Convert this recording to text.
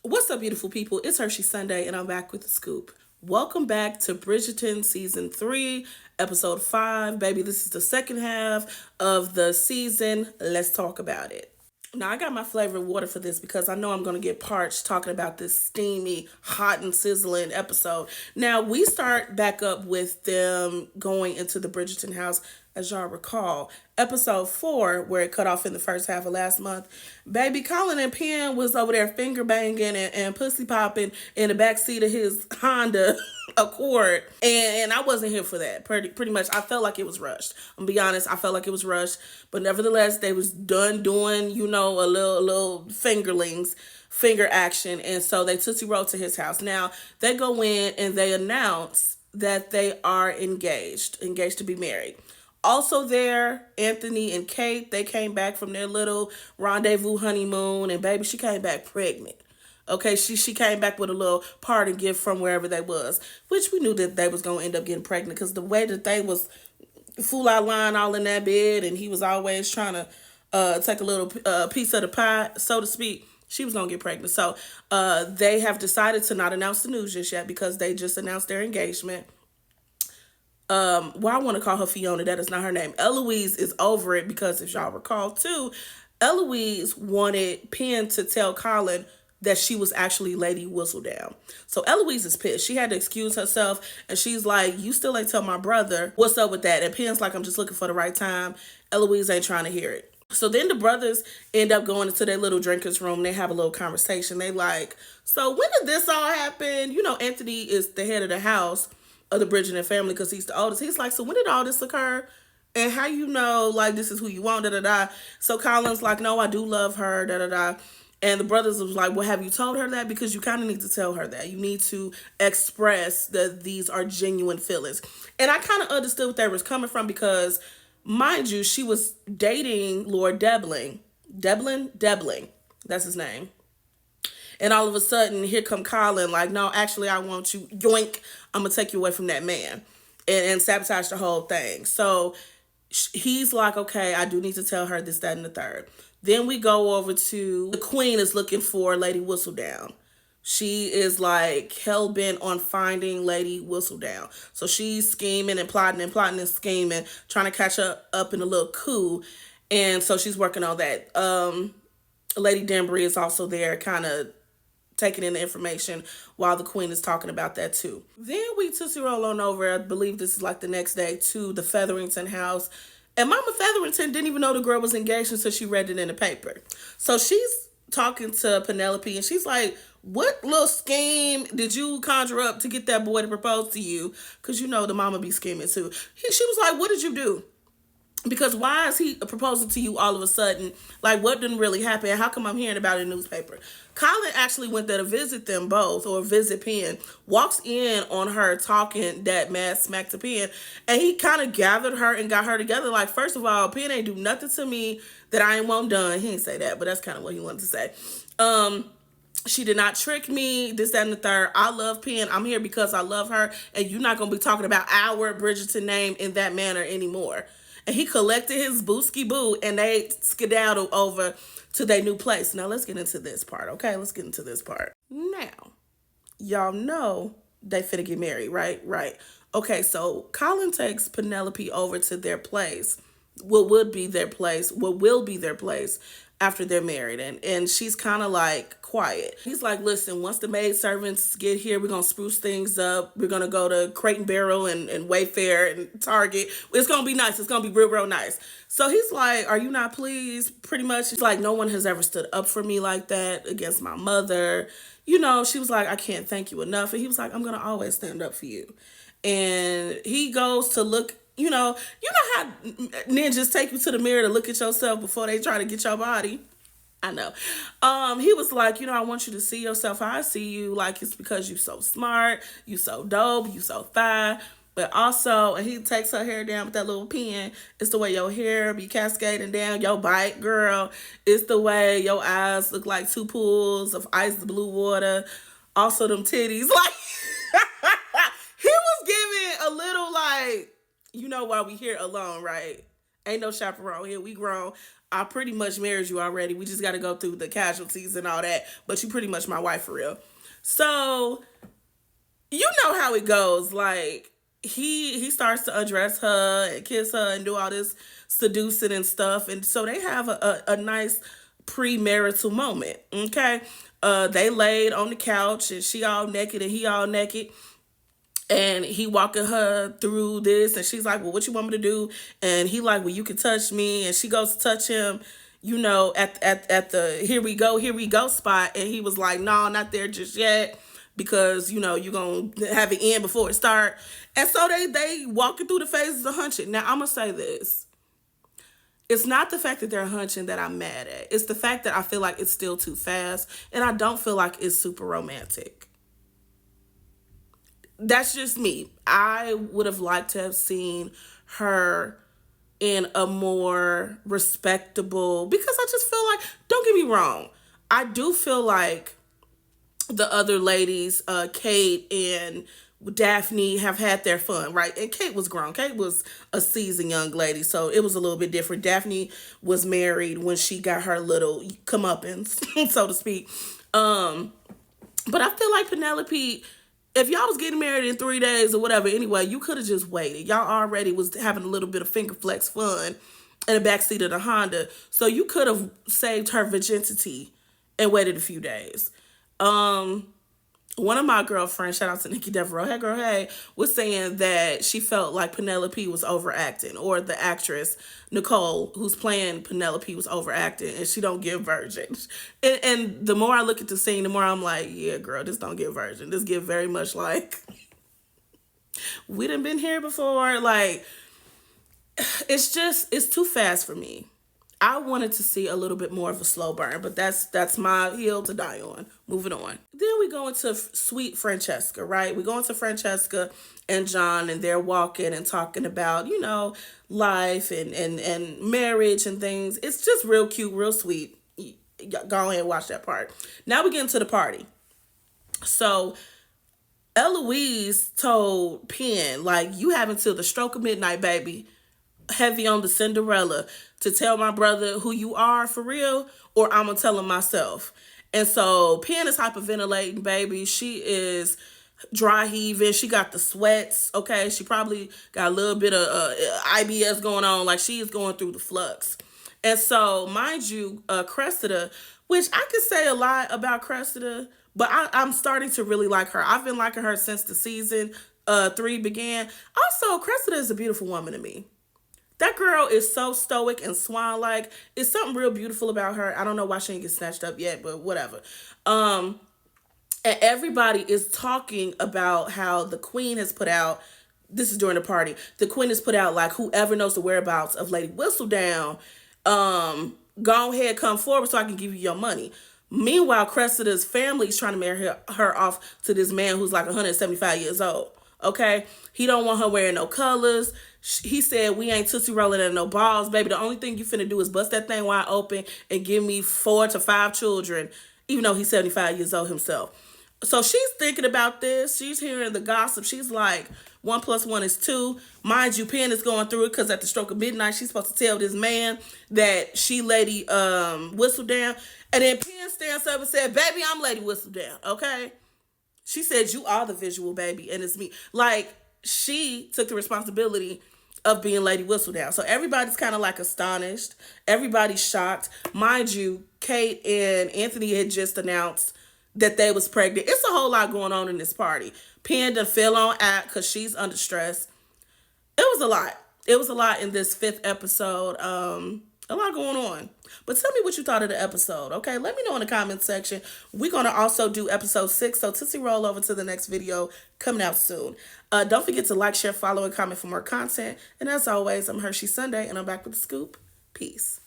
What's up, beautiful people? It's Hershey Sunday, and I'm back with the scoop. Welcome back to Bridgerton Season 3, Episode 5. Baby, this is the second half of the season. Let's talk about it. Now, I got my flavored water for this because I know I'm going to get parched talking about this steamy, hot, and sizzling episode. Now, we start back up with them going into the Bridgerton house, as y'all recall. Episode 4, where it cut off in the first half of last month. Baby Colin and Penn was over there finger banging and pussy popping in the backseat of his Honda Accord. And I wasn't here for that. Pretty much, I felt like it was rushed. I'm gonna be honest, I felt like it was rushed. But nevertheless, they was done doing, a little finger action. And so they Tootsie Roll to his house. Now, they go in and they announce that they are engaged to be married. Also there, Anthony and Kate, they came back from their little rendezvous honeymoon, and baby, she came back pregnant. Okay, she came back with a little party gift from wherever they was, which we knew that they was going to end up getting pregnant because the way that they was full out lying all in that bed, and he was always trying to take a little piece of the pie, so to speak, she was going to get pregnant. So they have decided to not announce the news just yet because they just announced their engagement. I want to call her Fiona. That is not her name. Eloise is over it because if y'all recall too, Eloise wanted Penn to tell Colin that she was actually Lady Whistledown. So Eloise is pissed. She had to excuse herself and she's like, you still ain't tell my brother what's up with that. And Penn's like, I'm just looking for the right time. Eloise ain't trying to hear it. So then the brothers end up going into their little drinker's room. They have a little conversation. They like, so when did this all happen? Anthony is the head of the house of the Bridgerton family because he's the oldest. He's like, so when did all this occur? And how like this is who you want, da-da-da. So Colin's like, no, I do love her, da-da-da. And the brothers was like, well, have you told her that? Because you kind of need to tell her that. You need to express that these are genuine feelings. And I kind of understood what they was coming from because, mind you, she was dating Lord Debling. Debling. That's his name. And all of a sudden, here come Colin, like, no, actually, I want you, yoink, I'm going to take you away from that man and sabotage the whole thing. So he's like, okay, I do need to tell her this, that, and the third. Then we go over to the queen is looking for Lady Whistledown. She is like hell-bent on finding Lady Whistledown. So she's scheming and plotting and scheming, trying to catch her up in a little coup. And so she's working on that. Lady Danbury is also there kind of taking in the information while the queen is talking about that too. Then we Tootsie Roll on over, I believe this is like the next day, to the Featherington house. And Mama Featherington didn't even know the girl was engaged until she read it in the paper. So she's talking to Penelope and she's like, what little scheme did you conjure up to get that boy to propose to you? Because the mama be scheming too. She was like, what did you do? Because why is he proposing to you all of a sudden? Like, what didn't really happen? How come I'm hearing about it in the newspaper? Colin actually went there to visit them both, or visit Penn. Walks in on her talking that mad smack to Penn. And he kind of gathered her and got her together. Like, first of all, Penn ain't do nothing to me that I ain't want done. He didn't say that, but that's kind of what he wanted to say. She did not trick me, this, that, and the third. I love Penn. I'm here because I love her. And you're not going to be talking about our Bridgerton name in that manner anymore. And he collected his booski boo and they skedaddled over to their new place. Now, let's get into this part, okay? Let's get into this part. Now, y'all know they finna get married, right? Right. Okay, so Colin takes Penelope over to their place. What will be their place after they're married. And she's kind of like quiet. He's like, listen, once the maid servants get here, we're going to spruce things up. We're going to go to Crate and Barrel and Wayfair and Target. It's going to be nice. It's going to be real, real nice. So he's like, are you not pleased? Pretty much. He's like, no one has ever stood up for me like that against my mother. She was like, I can't thank you enough. And he was like, I'm going to always stand up for you. And he goes to look, you know how ninjas take you to the mirror to look at yourself before they try to get your body. I know. He was like, I want you to see yourself how I see you. Like, it's because you so smart, you so dope, you so fine. But also, and he takes her hair down with that little pen. It's the way your hair be cascading down your bite, girl. It's the way your eyes look like two pools of ice blue water. Also, them titties. Like, he was giving a little like, why we here alone, right? Ain't no chaperone here. We grown. I pretty much married you already. We just got to go through the casualties and all that. But you pretty much my wife for real. So you know how it goes. Like he starts to undress her and kiss her and do all this seducing and stuff. And so they have a nice premarital moment. Okay. They laid on the couch and she all naked and he all naked, and he walking her through this, and she's like, well, what you want me to do? And he like, well, you can touch me. And she goes to touch him, at the here we go spot. And he was like, no, not there just yet, because you're gonna have it in before it start. And so they walking through the phases of hunching. Now I'm gonna say this. It's not the fact that they're hunching that I'm mad at. It's the fact that I feel like it's still too fast, and I don't feel like it's super romantic. That's just me. I would have liked to have seen her in a more respectable, because I just feel like, don't get me wrong, I do feel like the other ladies, Kate and Daphne, have had their fun, right? And Kate was grown. Kate was a seasoned young lady, so it was a little bit different. Daphne was married when she got her little comeuppance, so to speak. But I feel like Penelope, if y'all was getting married in 3 days or whatever, anyway, you could have just waited. Y'all already was having a little bit of finger flex fun in the backseat of the Honda. So you could have saved her virginity and waited a few days. One of my girlfriends, shout out to Nikki Devereaux, hey girl, hey, was saying that she felt like Penelope was overacting, or the actress Nicole, who's playing Penelope, was overacting, and she don't give virgin. And the more I look at the scene, the more I'm like, yeah, girl, this don't give virgin. This give very much like, we done been here before. Like, it's too fast for me. I wanted to see a little bit more of a slow burn, but that's my hill to die on. Moving on. Then we go into sweet Francesca, right? We go into Francesca and John, and they're walking and talking about, life and marriage and things. It's just real cute, real sweet. Go ahead and watch that part. Now we get into the party. So Eloise told Penn, like, you have until the stroke of midnight, baby, heavy on the Cinderella, to tell my brother who you are for real, or I'm gonna tell him myself. And so Penn is hyperventilating, baby. She is dry heaving. She got the sweats. Okay, she probably got a little bit of IBS going on. Like, she is going through the flux. And so, mind you, Cressida, which I could say a lot about Cressida, but I'm starting to really like her. I've been liking her since the season 3 began. Also, Cressida is a beautiful woman to me. That girl is so stoic and swan-like. It's something real beautiful about her. I don't know why she didn't get snatched up yet, but whatever. And everybody is talking about how the queen has put out, this is during the party, the queen has put out, like, whoever knows the whereabouts of Lady Whistledown, go ahead, come forward so I can give you your money. Meanwhile, Cressida's family is trying to marry her off to this man who's like 175 years old. Okay? He don't want her wearing no colors. He said, we ain't tootsie rolling at no balls, baby. The only thing you finna do is bust that thing wide open and give me 4 to 5 children, even though he's 75 years old himself. So she's thinking about this. She's hearing the gossip. She's like, 1 + 1 is 2. Mind you, Penn is going through it because at the stroke of midnight, she's supposed to tell this man that she Lady Whistledown. And then Penn stands up and said, baby, I'm Lady Whistledown, okay? She said, you are the visual, baby, and it's me. Like, she took the responsibility of being Lady Whistledown. So everybody's kind of like astonished. Everybody's shocked. Mind you, Kate and Anthony had just announced that they was pregnant. It's a whole lot going on in this party. Penn done fell on act because she's under stress. It was a lot. It was a lot in this 5th episode. A lot going on. But tell me what you thought of the episode, okay? Let me know in the comments section. We're going to also do episode 6, so Tootsie roll over to the next video coming out soon. Don't forget to like, share, follow, and comment for more content. And as always, I'm Hershey Sunday, and I'm back with the scoop. Peace.